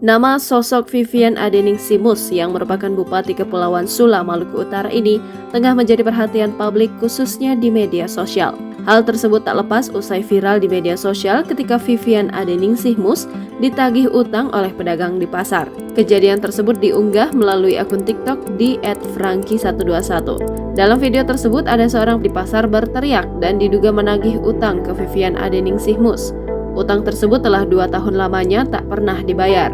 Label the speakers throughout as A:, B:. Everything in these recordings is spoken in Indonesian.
A: Nama sosok Vivian Adeningsimus yang merupakan Bupati Kepulauan Sula, Maluku Utara ini tengah menjadi perhatian publik khususnya di media sosial. Hal tersebut tak lepas usai viral di media sosial ketika Vivian Adeningsimus ditagih utang oleh pedagang di pasar. Kejadian tersebut diunggah melalui akun TikTok di @franky121. Dalam video tersebut ada seorang di pasar berteriak dan diduga menagih utang ke Vivian Adeningsimus. Utang tersebut telah 2 tahun lamanya tak pernah dibayar.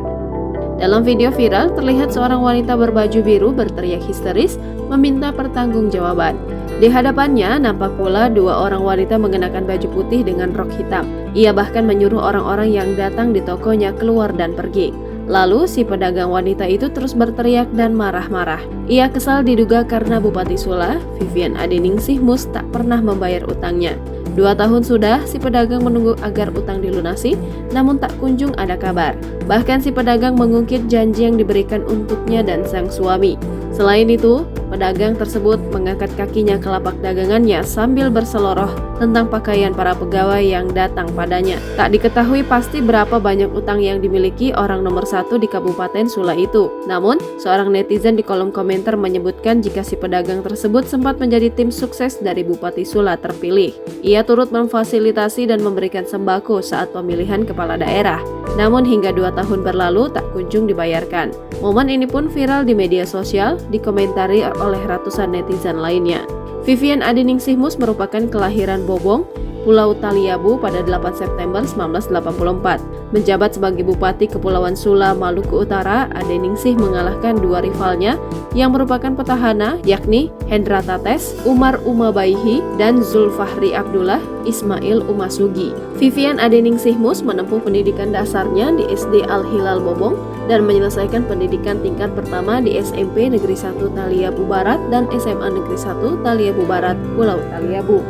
A: Dalam video viral, terlihat seorang wanita berbaju biru berteriak histeris meminta pertanggungjawaban. Di hadapannya, nampak pula 2 orang wanita mengenakan baju putih dengan rok hitam. Ia bahkan menyuruh orang-orang yang datang di tokonya keluar dan pergi. Lalu, si pedagang wanita itu terus berteriak dan marah-marah. Ia kesal diduga karena Bupati Sula, Vivian Adeningsimus, tak pernah membayar utangnya. 2 tahun sudah si pedagang menunggu agar utang dilunasi, namun tak kunjung ada kabar. Bahkan si pedagang mengungkit janji yang diberikan untuknya dan sang suami. Selain itu, pedagang tersebut mengangkat kakinya ke lapak dagangannya sambil berseloroh tentang pakaian para pegawai yang datang padanya. Tak diketahui pasti berapa banyak utang yang dimiliki orang nomor 1 di Kabupaten Sula itu. Namun, seorang netizen di kolom komentar menyebutkan jika si pedagang tersebut sempat menjadi tim sukses dari Bupati Sula terpilih. Ia turut memfasilitasi dan memberikan sembako saat pemilihan kepala daerah. Namun hingga 2 tahun berlalu tak kunjung dibayarkan. Momen ini pun viral di media sosial, dikomentari oleh ratusan netizen lainnya. Vivian Adeningsimus merupakan kelahiran Bobong, Pulau Taliabu pada 8 September 1984. Menjabat sebagai Bupati Kepulauan Sula, Maluku Utara, Adeningsih mengalahkan 2 rivalnya yang merupakan petahana, yakni Hendra Tates, Umar Umabaihi, dan Zulfahri Abdullah Ismail Umasugi. Vivian Adeningsimus menempuh pendidikan dasarnya di SD Al-Hilal Bobong dan menyelesaikan pendidikan tingkat pertama di SMP Negeri 1 Taliabu Barat dan SMA Negeri 1 Taliabu Barat, Pulau Taliabu.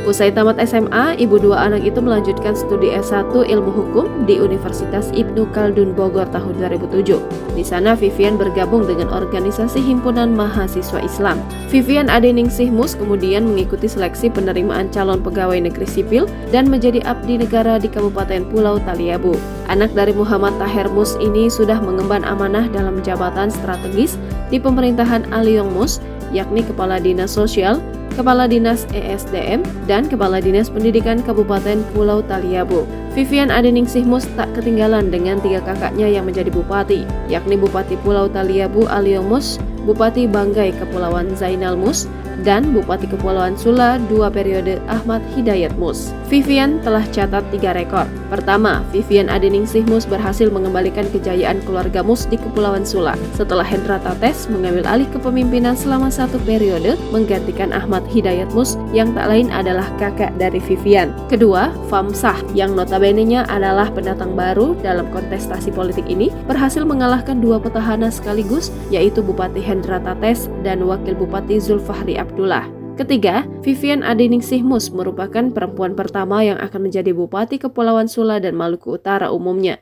A: Usai tamat SMA, ibu 2 anak itu melanjutkan studi S1 Ilmu Hukum di Universitas Ibnu Khaldun Bogor tahun 2007. Di sana Vivian bergabung dengan organisasi Himpunan Mahasiswa Islam. Vivian Adeningsimus kemudian mengikuti seleksi penerimaan calon pegawai negeri sipil dan menjadi abdi negara di Kabupaten Pulau Taliabu. Anak dari Muhammad Taher Mus ini sudah mengemban amanah dalam jabatan strategis di pemerintahan Aliong Mus, yakni Kepala Dinas Sosial, Kepala Dinas ESDM, dan Kepala Dinas Pendidikan Kabupaten Pulau Taliabu. Vivian Adeningsimus tak ketinggalan dengan 3 kakaknya yang menjadi bupati, yakni Bupati Pulau Taliabu Aliong Mus, Bupati Banggai Kepulauan Zainal Mus, dan Bupati Kepulauan Sula 2 periode Ahmad Hidayat Mus. Vivian telah catat 3 rekor. Pertama, Vivian Adeningsimus berhasil mengembalikan kejayaan keluarga Mus di Kepulauan Sula setelah Hendra Tates mengambil alih kepemimpinan selama 1 periode menggantikan Ahmad Hidayat Mus yang tak lain adalah kakak dari Vivian. Kedua, Famsah yang notabene-nya adalah pendatang baru dalam kontestasi politik ini berhasil mengalahkan 2 petahana sekaligus, yaitu Bupati Hendra Tates dan Wakil Bupati Zulfahri Abdullah. Ketiga, Vivian Adeningsimus merupakan perempuan pertama yang akan menjadi Bupati Kepulauan Sula dan Maluku Utara umumnya.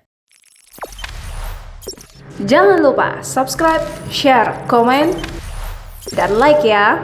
B: Jangan lupa subscribe, share, komen, dan like ya!